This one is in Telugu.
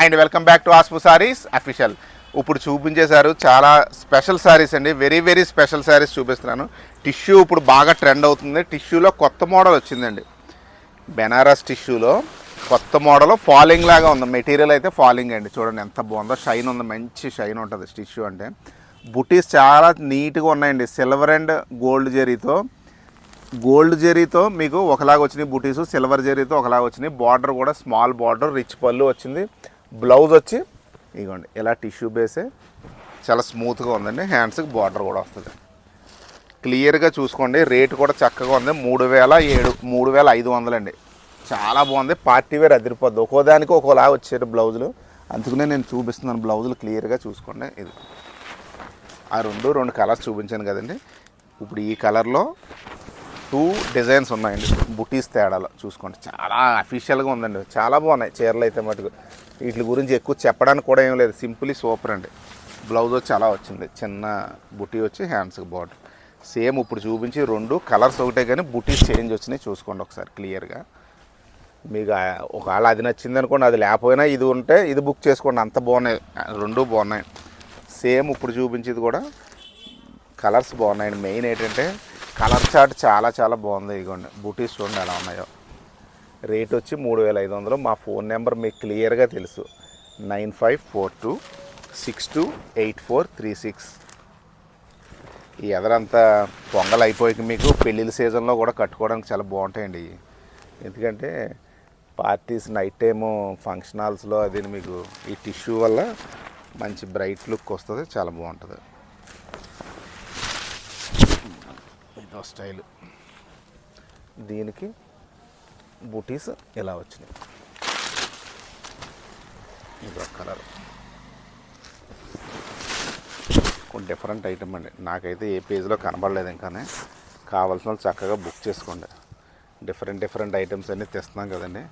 And welcome back to Aaspu Sarees official. ఇప్పుడు చూపించేశారు చాలా స్పెషల్ శారీస్ అండి, వెరీ స్పెషల్ శారీస్ చూపిస్తున్నాను. టిష్యూ ఇప్పుడు బాగా ట్రెండ్ అవుతుంది. టిష్యూలో కొత్త మోడల్ వచ్చిందండి, బెనారస్ టిష్యూలో కొత్త మోడల్. ఫాలింగ్ లాగా ఉంది, మెటీరియల్ అయితే ఫాలింగ్ అండి. చూడండి ఎంత బాగుందో, షైన్ ఉంది, మంచి షైన్ ఉంటుంది టిష్యూ అంటే. బుటీస్ చాలా నీట్గా ఉన్నాయండి, సిల్వర్ అండ్ గోల్డ్ జరీతో మీకు ఒకలాగా వచ్చినాయి బుటీసు, సిల్వర్ జరీతో ఒకలాగా వచ్చినాయి. బార్డర్ కూడా స్మాల్ బార్డర్, రిచ్ పళ్ళు వచ్చింది. బ్లౌజ్ వచ్చి ఇదిగోండి ఇలా టిష్యూ బేసే, చాలా స్మూత్గా ఉందండి. హ్యాండ్స్కి బార్డర్ కూడా వస్తుంది. క్లియర్గా చూసుకోండి. రేటు కూడా చక్కగా ఉంది, 3,500 అండి. చాలా బాగుంది, పార్టీ వేర్ అదిరిపోద్ది. ఒక్కోదానికి ఒక్కోలాగా వచ్చేది బ్లౌజులు, అందుకనే నేను చూపిస్తున్నాను. బ్లౌజులు క్లియర్గా చూసుకోండి. ఇది ఆ రెండు కలర్స్ చూపించాను కదండి. ఇప్పుడు ఈ కలర్లో 2 డిజైన్స్ ఉన్నాయండి, బుటీస్ తేడాలో చూసుకోండి. చాలా అఫీషియల్గా ఉందండి, చాలా బాగున్నాయి చీరలు అయితే మటుకు. వీటి గురించి ఎక్కువ చెప్పడానికి కూడా ఏం లేదు, సింపుల్లీ సూపర్ అండి. బ్లౌజ్ వచ్చి అలా వచ్చింది, చిన్న బుటీ వచ్చి హ్యాండ్స్కి బార్డర్. సేమ్ ఇప్పుడు చూపించి 2 కలర్స్ ఒకటే, కానీ బుటీస్ చేంజ్ వచ్చినాయి. చూసుకోండి ఒకసారి క్లియర్గా. మీకు ఒకవేళ అది నచ్చింది అనుకోండి, అది లేకపోయినా ఇది ఉంటే ఇది బుక్ చేసుకోండి, అంత బాగున్నాయి. 2 బాగున్నాయి. సేమ్ ఇప్పుడు చూపించేది కూడా కలర్స్ బాగున్నాయండి. మెయిన్ ఏంటంటే కలర్ చార్ట్ చాలా బాగుంది. ఇదిగోండి బూటీస్ చూడండి ఎలా ఉన్నాయో. రేట్ వచ్చి 3,500. మా ఫోన్ నెంబర్ మీకు క్లియర్గా తెలుసు, 9542628436. ఈ ఎదరంతా పొంగల్ అయిపోయాక మీకు పెళ్ళిళ్ళ సీజన్లో కూడా కట్టుకోవడానికి చాలా బాగుంటాయండి. ఎందుకంటే పార్టీస్ నైట్ టైము ఫంక్షన్ హాల్స్లో అది మీకు ఈ టిష్యూ వల్ల మంచి బ్రైట్ లుక్ వస్తుంది, చాలా బాగుంటుంది. ఇదో స్టైల్, దీనికి బూటీస్ ఇలా వచ్చినాయి. ఇదో కలర్, కొన్ని డిఫరెంట్ ఐటమ్ అండి. నాకైతే ఏ పేజ్లో కనబడలేదు ఇంకానే. కావాల్సిన వాళ్ళు చక్కగా బుక్ చేసుకోండి. డిఫరెంట్ ఐటమ్స్ అన్నీ తెస్తున్నాం కదండి.